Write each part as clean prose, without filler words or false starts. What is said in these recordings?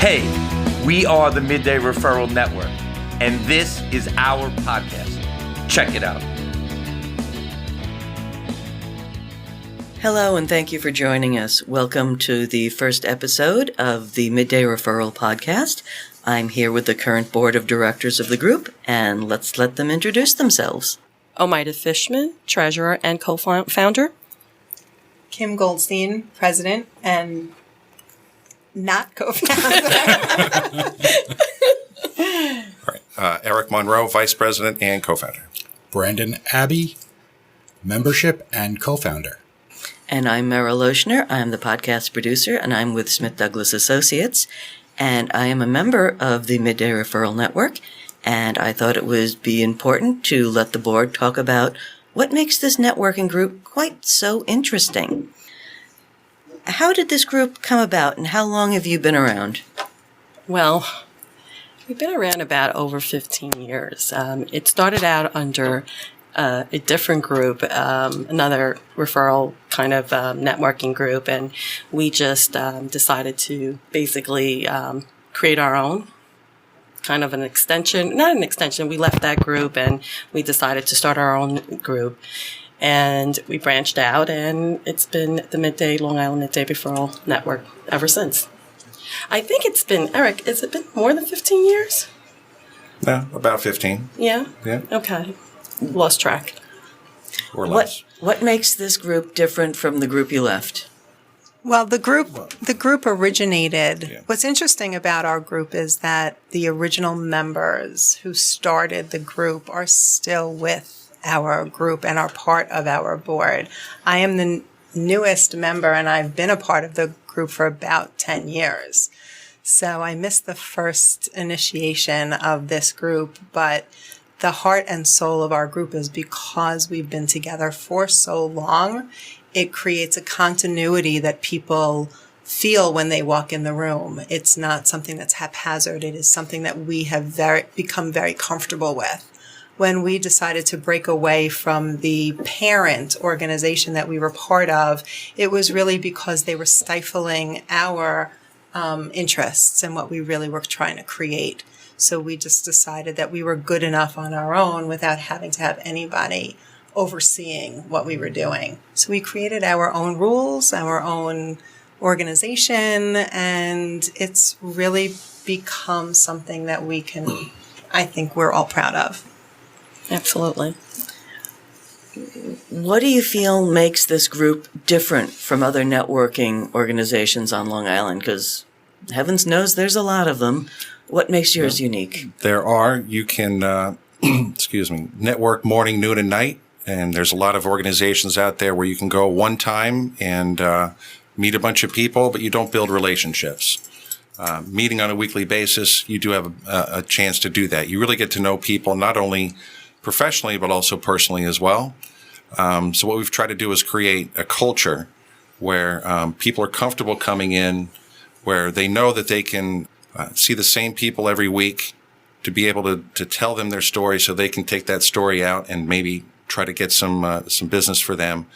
Hey, we are the Midday Referral Network, and this is our podcast. Check it out. Hello, and thank you for joining us. Welcome to the first episode of the Midday Referral Podcast. I'm here with the current board of directors of the group, and let's let them introduce themselves. Omaida Fishman, treasurer and co-founder. Kim Goldstein, president and not co-founder. All right. Eric Monroe, vice president and co-founder. Brandon Abbey, membership and co-founder. And I'm Meryl Oshner. I'm the podcast producer, and I'm with Smith Douglas Associates. And I am a member of the Midday Referral Network. And I thought it would be important to let the board talk about what makes this networking group quite so interesting. How did this group come about, and how long have you been around? Well, we've been around about over 15 years. It started out under a different group, another referral kind of networking group, and we just decided to basically create our own kind of an extension. Not an extension, we left that group and we decided to start our own group. And we branched out, and it's been the Long Island Midday Referral Network ever since. I think it's been, Eric, has it been more than 15 years? No, about 15. Yeah? Yeah. Okay. Lost track. Or less. What makes this group different from the group you left? Well, the group originated. Yeah. What's interesting about our group is that the original members who started the group are still with our group and are part of our board. I am the newest member, and I've been a part of the group for about 10 years. So I missed the first initiation of this group, but the heart and soul of our group is because we've been together for so long, it creates a continuity that people feel when they walk in the room. It's not something that's haphazard. It is something that we have become very comfortable with. When we decided to break away from the parent organization that we were part of, it was really because they were stifling our interests and what we really were trying to create. So we just decided that we were good enough on our own without having to have anybody overseeing what we were doing. So we created our own rules, our own organization, and it's really become something that I think we're all proud of. Absolutely. What do you feel makes this group different from other networking organizations on Long Island? Because heavens knows there's a lot of them. What makes yours unique? You can, network morning, noon, and night. And there's a lot of organizations out there where you can go one time and meet a bunch of people, but you don't build relationships. Meeting on a weekly basis, you do have a chance to do that. You really get to know people, not only professionally, but also personally as well. So what we've tried to do is create a culture where people are comfortable coming in, where they know that they can see the same people every week, to be able to tell them their story so they can take that story out and maybe try to get some business for them.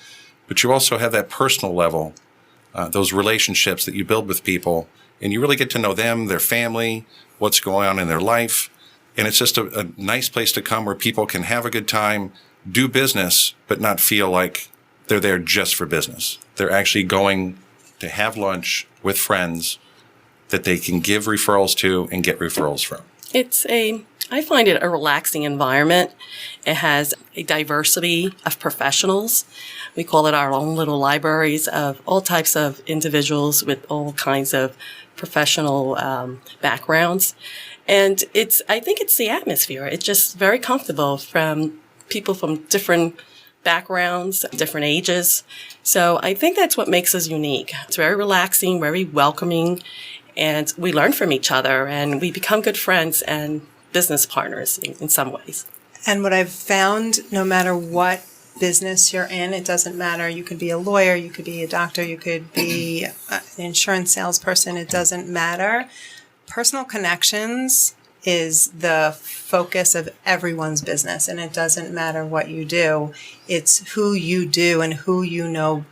But you also have that personal level, those relationships that you build with people, and you really get to know them, their family, what's going on in their life. And it's just a nice place to come where people can have a good time, do business, but not feel like they're there just for business. They're actually going to have lunch with friends that they can give referrals to and get referrals from. I find it a relaxing environment. It has a diversity of professionals. We call it our own little libraries of all types of individuals with all kinds of professional backgrounds. And I think it's the atmosphere. It's just very comfortable from people from different backgrounds, different ages. So I think that's what makes us unique. It's very relaxing, very welcoming, and we learn from each other, and we become good friends and business partners in some ways. And what I've found, no matter what business you're in, it doesn't matter. You could be a lawyer, you could be a doctor, you could be an insurance salesperson. It doesn't matter. Personal connections is the focus of everyone's business, and it doesn't matter what you do. It's who you do and who you know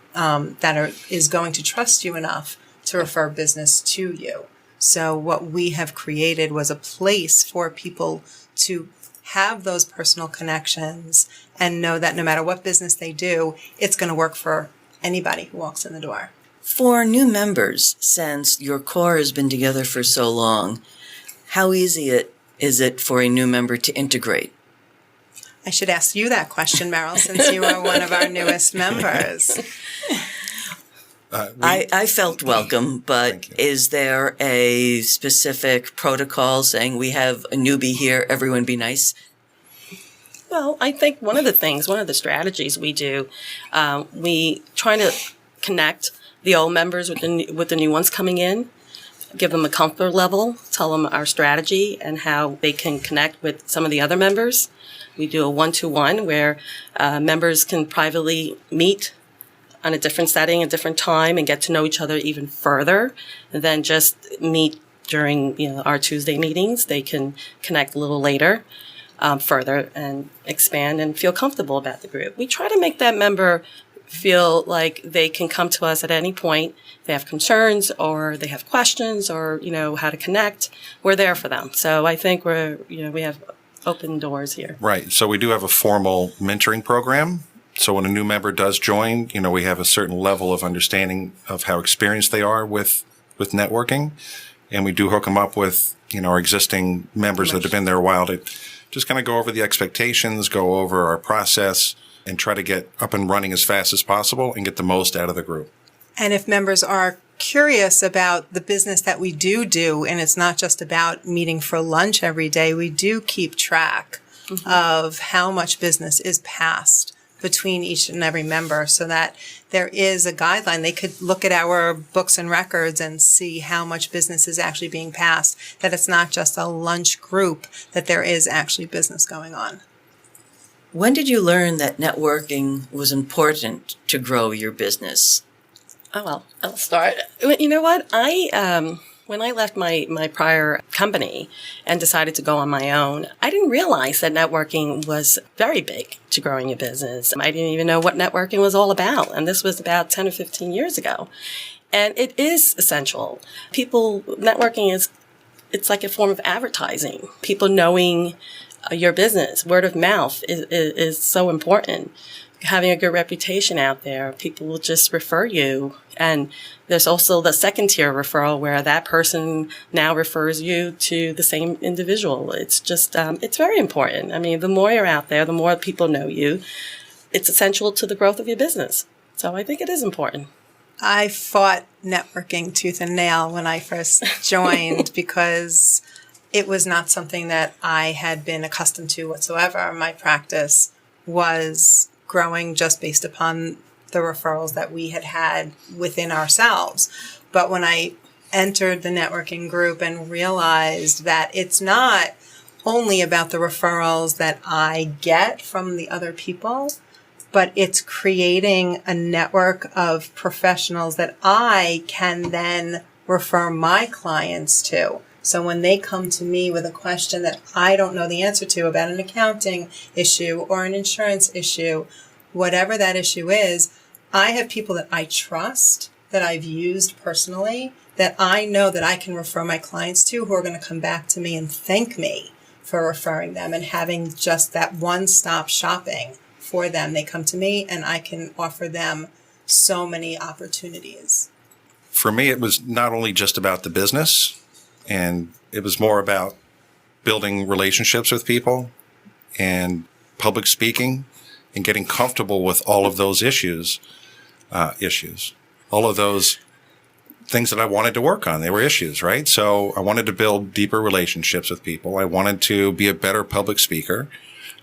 is going to trust you enough to refer business to you. So what we have created was a place for people to have those personal connections and know that no matter what business they do, it's going to work for anybody who walks in the door. For new members, since your core has been together for so long, how easy is it for a new member to integrate? I should ask you that question, Meryl, since you are one of our newest members. I felt welcome, but is there a specific protocol saying we have a newbie here, everyone be nice? Well, I think one of the strategies we do, we try to connect the old members with the new ones coming in, give them a comfort level, tell them our strategy and how they can connect with some of the other members. We do a one-to-one where members can privately meet on a different setting, a different time, and get to know each other even further than just meet during our Tuesday meetings. They can connect a little later, further, and expand and feel comfortable about the group. We try to make that member feel like they can come to us at any point. They have concerns or they have questions or how to connect. We're there for them. So I think we have open doors here. Right. So we do have a formal mentoring program. So when a new member does join, we have a certain level of understanding of how experienced they are with networking. And we do hook them up with, our existing members that have been there a while to just kind of go over the expectations, go over our process, and try to get up and running as fast as possible and get the most out of the group. And if members are curious about the business that we do, and it's not just about meeting for lunch every day, we do keep track of how much business is passed between each and every member so that there is a guideline. They could look at our books and records and see how much business is actually being passed, that it's not just a lunch group, that there is actually business going on. When did you learn that networking was important to grow your business? Oh, well, I'll start. You know what? When I left my prior company and decided to go on my own, I didn't realize that networking was very big to growing a business. I didn't even know what networking was all about. And this was about 10 or 15 years ago. And it is essential. Networking it's like a form of advertising. People knowing your business, word of mouth is so important. Having a good reputation out there, people will just refer you. And there's also the second tier referral where that person now refers you to the same individual. It's just, it's very important. I mean, the more you're out there, the more people know you. It's essential to the growth of your business. So I think it is important. I fought networking tooth and nail when I first joined because it was not something that I had been accustomed to whatsoever. My practice was growing just based upon the referrals that we had within ourselves. But when I entered the networking group and realized that it's not only about the referrals that I get from the other people, but it's creating a network of professionals that I can then refer my clients to. So when they come to me with a question that I don't know the answer to about an accounting issue or an insurance issue, whatever that issue is, I have people that I trust, that I've used personally, that I know that I can refer my clients to who are going to come back to me and thank me for referring them and having just that one-stop shopping for them. They come to me and I can offer them so many opportunities. For me, it was not only just about the business, and it was more about building relationships with people and public speaking and getting comfortable with all of those issues, all of those things that I wanted to work on. They were issues, right? So I wanted to build deeper relationships with people. I wanted to be a better public speaker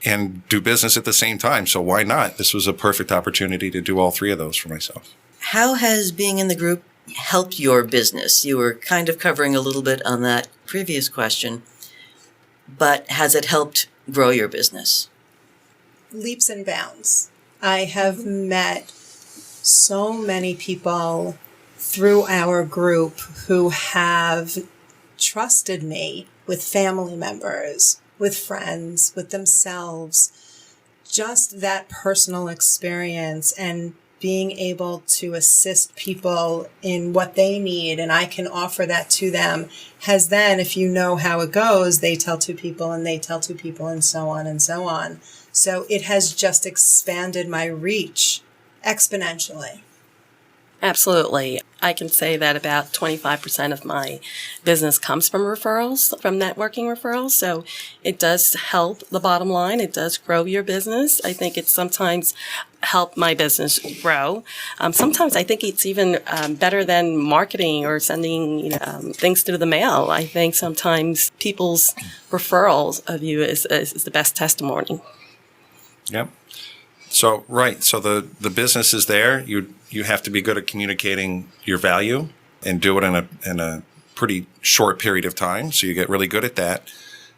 and do business at the same time. So why not? This was a perfect opportunity to do all three of those for myself. How has being in the group helped your business? You were kind of covering a little bit on that previous question, but has it helped grow your business? Leaps and bounds. I have met so many people through our group who have trusted me with family members, with friends, with themselves. Just that personal experience and being able to assist people in what they need, and I can offer that to them, has then, if you know how it goes, they tell two people and they tell two people and so on and so on. So it has just expanded my reach exponentially. Absolutely. I can say that about 25% of my business comes from referrals, from networking referrals. So it does help the bottom line. It does grow your business. I think it's sometimes helped my business grow. Sometimes I think it's even better than marketing or sending things through the mail. I think sometimes people's referrals of you is the best testimony. Yep. So, right. So the business is there. You have to be good at communicating your value and do it in a pretty short period of time. So you get really good at that.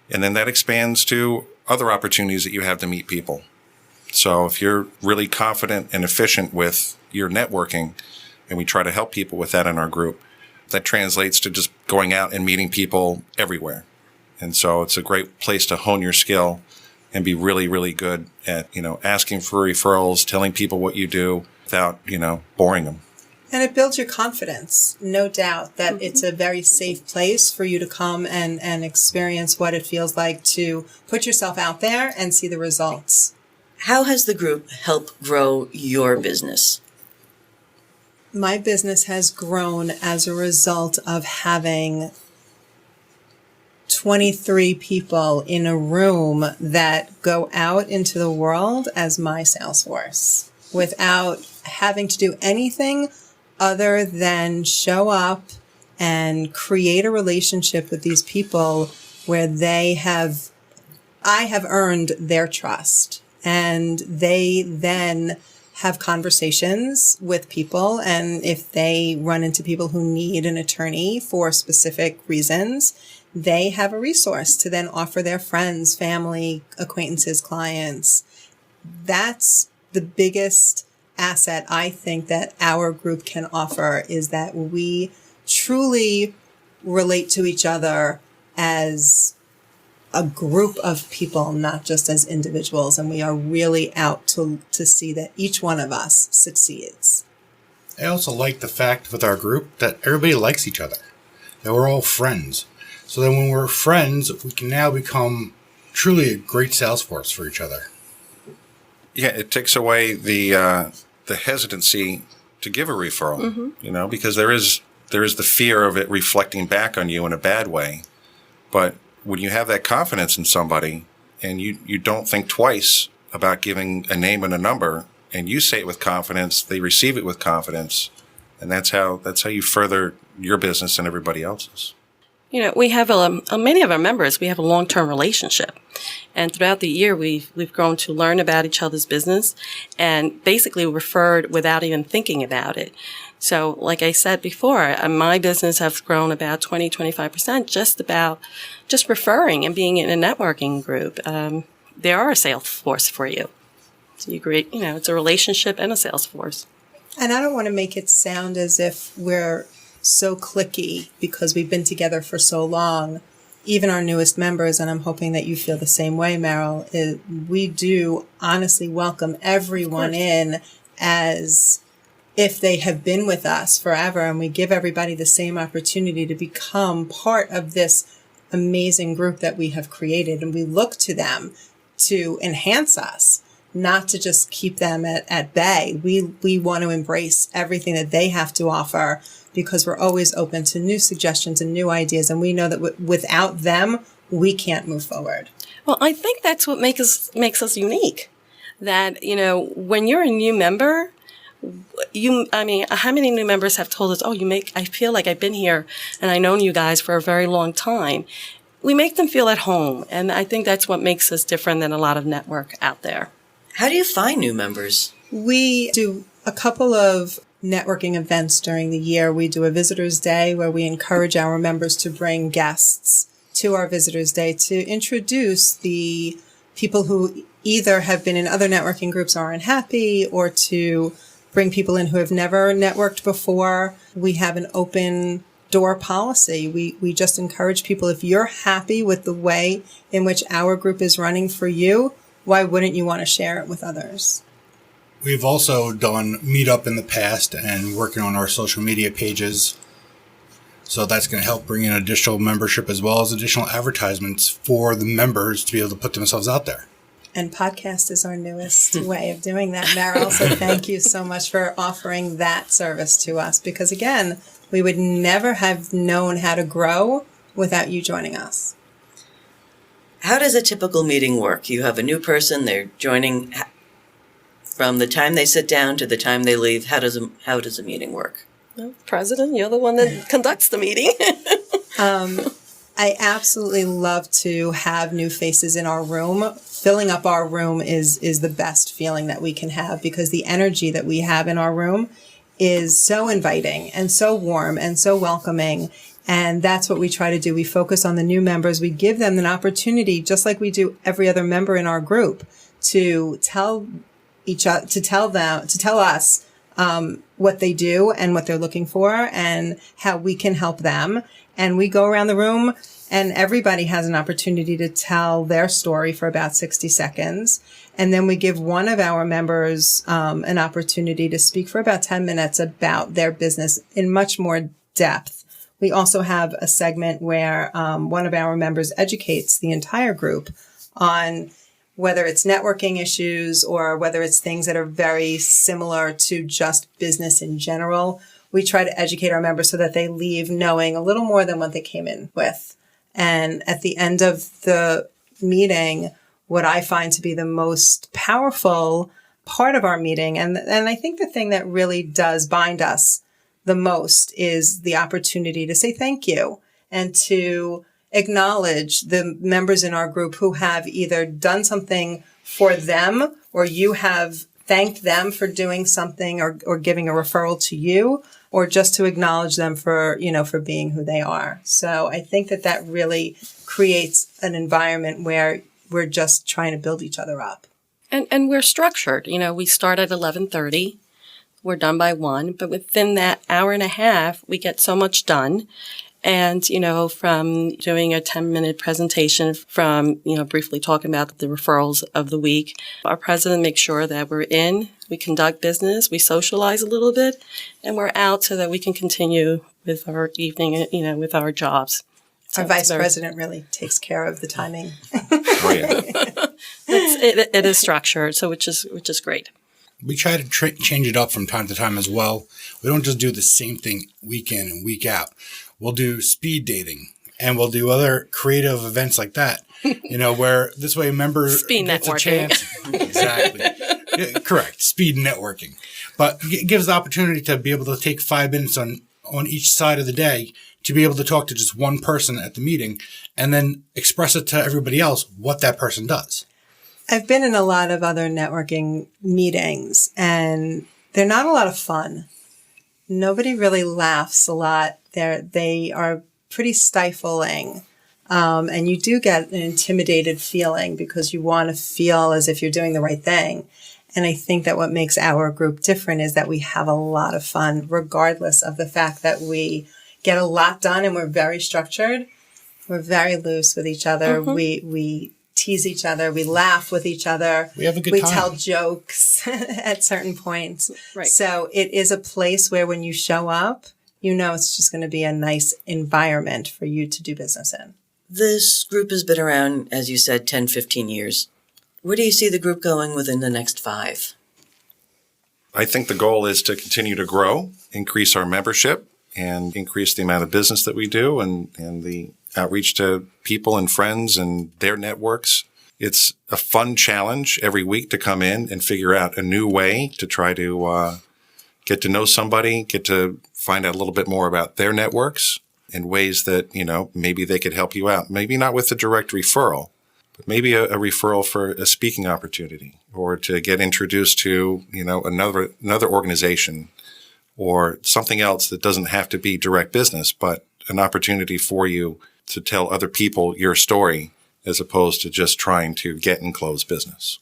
And then that expands to other opportunities that you have to meet people. So if you're really confident and efficient with your networking, and we try to help people with that in our group, that translates to just going out and meeting people everywhere. And so it's a great place to hone your skill and be really, really good at, asking for referrals, telling people what you do without, boring them. And it builds your confidence, no doubt, that it's a very safe place for you to come and experience what it feels like to put yourself out there and see the results. How has the group helped grow your business? My business has grown as a result of having 23 people in a room that go out into the world as my sales force without having to do anything other than show up and create a relationship with these people where I have earned their trust, and they then have conversations with people. And if they run into people who need an attorney for specific reasons, they have a resource to then offer their friends, family, acquaintances, clients. That's the biggest asset I think that our group can offer, is that we truly relate to each other as a group of people, not just as individuals. And we are really out to see that each one of us succeeds. I also like the fact with our group that everybody likes each other, that we're all friends. So then when we're friends, we can now become truly a great sales force for each other. Yeah, it takes away the hesitancy to give a referral, because there is the fear of it reflecting back on you in a bad way. But when you have that confidence in somebody and you don't think twice about giving a name and a number, and you say it with confidence, they receive it with confidence, and that's how you further your business and everybody else's. We have many of our members, we have a long-term relationship. And throughout the year, we've grown to learn about each other's business and basically referred without even thinking about it. So like I said before, my business has grown about 20-25% just referring and being in a networking group. They are a sales force for you. So you create, it's a relationship and a sales force. And I don't want to make it sound as if we're so cliquey because we've been together for so long. Even our newest members, and I'm hoping that you feel the same way, Meryl, we do honestly welcome everyone in as if they have been with us forever, and we give everybody the same opportunity to become part of this amazing group that we have created, and we look to them to enhance us, not to just keep them at bay. We want to embrace everything that they have to offer, because we're always open to new suggestions and new ideas. And we know that without them, we can't move forward. Well, I think that's what makes us unique. That, when you're a new member, how many new members have told us, I feel like I've been here and I've known you guys for a very long time. We make them feel at home. And I think that's what makes us different than a lot of network out there. How do you find new members? We do a couple of networking events during the year. We do a Visitors Day where we encourage our members to bring guests to our Visitors Day to introduce the people who either have been in other networking groups or aren't happy, or to bring people in who have never networked before. We have an open door policy. We just encourage people, if you're happy with the way in which our group is running for you, why wouldn't you want to share it with others? We've also done Meetup in the past and working on our social media pages. So that's going to help bring in additional membership as well as additional advertisements for the members to be able to put themselves out there. And podcast is our newest way of doing that, Meryl. So thank you so much for offering that service to us. Because again, we would never have known how to grow without you joining us. How does a typical meeting work? You have a new person, they're joining. From the time they sit down to the time they leave, how does a meeting work? Well, President, you're the one that conducts the meeting. I absolutely love to have new faces in our room. Filling up our room is the best feeling that we can have, because the energy that we have in our room is so inviting and so warm and so welcoming. And that's what we try to do. We focus on the new members. We give them an opportunity, just like we do every other member in our group, to tell us what they do and what they're looking for and how we can help them. And we go around the room and everybody has an opportunity to tell their story for about 60 seconds. And then we give one of our members an opportunity to speak for about 10 minutes about their business in much more depth. We also have a segment where one of our members educates the entire group on whether it's networking issues or whether it's things that are very similar to just business in general. We try to educate our members so that they leave knowing a little more than what they came in with. And at the end of the meeting, what I find to be the most powerful part of our meeting, and I think the thing that really does bind us the most, is the opportunity to say thank you and to acknowledge the members in our group who have either done something for them, or you have thanked them for doing something or giving a referral to you, or just to acknowledge them for being who they are. So I think that really creates an environment where we're just trying to build each other up. And we're structured. We start at 11:30. We're done by 1, but within that hour and a half, we get so much done. And, from doing a 10-minute presentation, from, briefly talking about the referrals of the week, our president makes sure that we're in, we conduct business, we socialize a little bit, and we're out so that we can continue with our evening, with our jobs. So our vice president really takes care of the timing. Oh, yeah. It is structured, so which is great. We try to change it up from time to time as well. We don't just do the same thing week in and week out. We'll do speed dating, and we'll do other creative events like that, where this way a member speed gets networking. A chance. Exactly. Yeah, correct. Speed networking. But it gives the opportunity to be able to take 5 minutes on each side of the day to be able to talk to just one person at the meeting and then express it to everybody else what that person does. I've been in a lot of other networking meetings, and they're not a lot of fun. Nobody really laughs a lot. They are pretty stifling. And you do get an intimidated feeling because you want to feel as if you're doing the right thing. And I think that what makes our group different is that we have a lot of fun, regardless of the fact that we get a lot done and we're very structured. We're very loose with each other. Mm-hmm. We tease each other. We laugh with each other. We have a good time. We tell jokes at certain points. Right. So it is a place where when you show up, it's just going to be a nice environment for you to do business in. This group has been around, as you said, 10, 15 years. Where do you see the group going within the next 5? I think the goal is to continue to grow, increase our membership, and increase the amount of business that we do and the outreach to people and friends and their networks. It's a fun challenge every week to come in and figure out a new way to try to get to know somebody, get to find out a little bit more about their networks in ways that, maybe they could help you out. Maybe not with a direct referral, but maybe a referral for a speaking opportunity or to get introduced to, another organization or something else that doesn't have to be direct business, but an opportunity for you to tell other people your story as opposed to just trying to get and close business.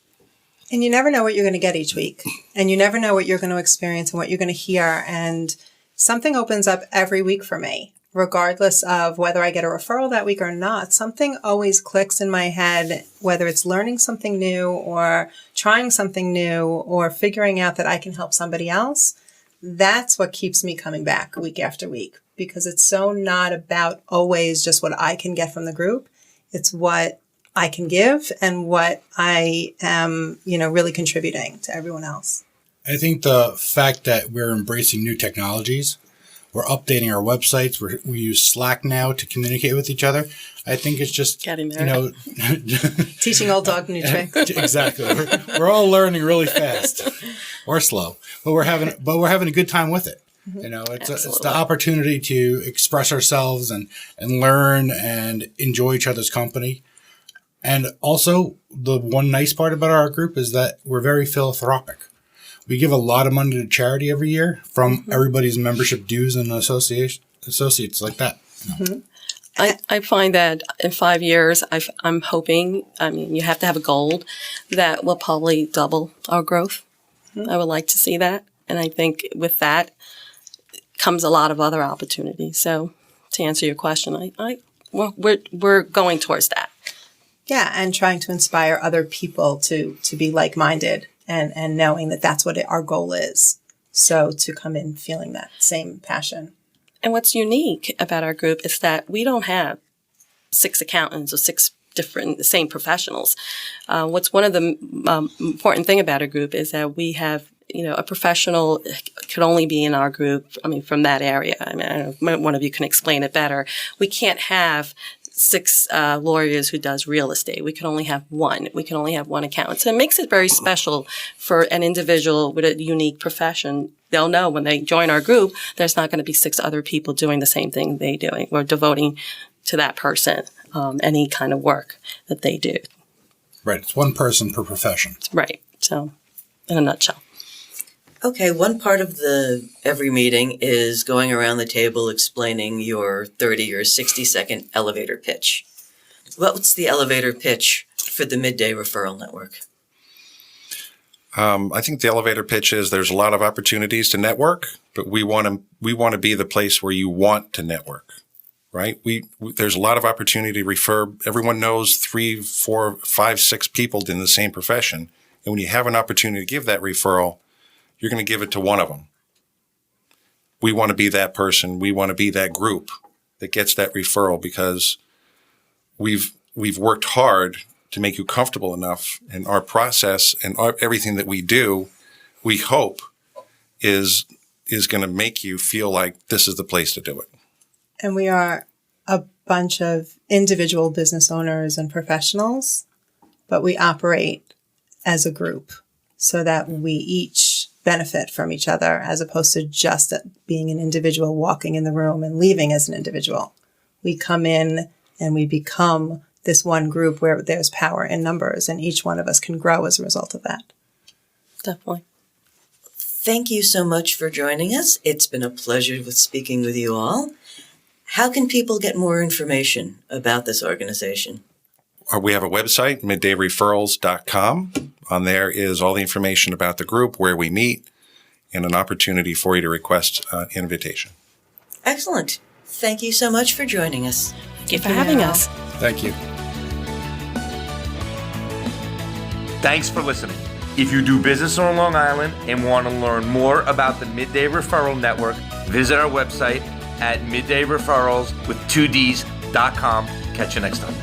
And you never know what you're going to get each week. And you never know what you're going to experience and what you're going to hear. And something opens up every week for me. regardless of whether I get a referral that week or not, something always clicks in my head, whether it's learning something new or trying something new or figuring out that I can help somebody else. That's what keeps me coming back week after week, because it's so not about always just what I can get from the group. It's what I can give and what I am, really contributing to everyone else. I think the fact that we're embracing new technologies, we're updating our websites, we use Slack now to communicate with each other. I think it's just, teaching old dog new tricks. Exactly. We're all learning really fast or slow, but we're having a good time with it. It's the opportunity to express ourselves and learn and enjoy each other's company. And also, the one nice part about our group is that we're very philanthropic. We give a lot of money to charity every year from everybody's membership dues and associates like that. Mm-hmm. I find that in 5 years, I'm hoping, you have to have a goal that will probably double our growth. Mm-hmm. I would like to see that. And I think with that comes a lot of other opportunities. So to answer your question, we're going towards that. Yeah, and trying to inspire other people to be like-minded and knowing that that's what our goal is. So to come in feeling that same passion. And what's unique about our group is that we don't have 6 accountants or 6 different same professionals. What's one of the important thing about our group is that we have, a professional could only be in our group. From that area. I don't know, one of you can explain it better. We can't have 6 lawyers who does real estate. We can only have one. We can only have one accountant. So it makes it very special for an individual with a unique profession. They'll know when they join our group, there's not going to be 6 other people doing the same thing they're doing. We're devoting to that person any kind of work that they do. Right. It's one person per profession. Right. So in a nutshell. Okay, one part of every meeting is going around the table explaining your 30 or 60-second elevator pitch. What's the elevator pitch for the Midday Referral Network? I think the elevator pitch is there's a lot of opportunities to network, but we want to be the place where you want to network, right? There's a lot of opportunity to refer. Everyone knows 3, 4, 5, 6 people in the same profession, and when you have an opportunity to give that referral, you're going to give it to one of them. We want to be that person. We want to be that group that gets that referral because we've worked hard to make you comfortable enough in our process and everything that we do. We hope is going to make you feel like this is the place to do it. And we are a bunch of individual business owners and professionals, but we operate as a group so that we each benefit from each other as opposed to just being an individual walking in the room and leaving as an individual. We come in and we become this one group where there's power in numbers and each one of us can grow as a result of that. Definitely. Thank you so much for joining us. It's been a pleasure speaking with you all. How can people get more information about this organization? We have a website, middayreferrals.com. On there is all the information about the group, where we meet, and an opportunity for you to request an invitation. Excellent. Thank you so much for joining us. Thank you for having us. Thank you. Thanks for listening. If you do business on Long Island and want to learn more about the Midday Referral Network, visit our website at middayreferrals.com. Catch you next time.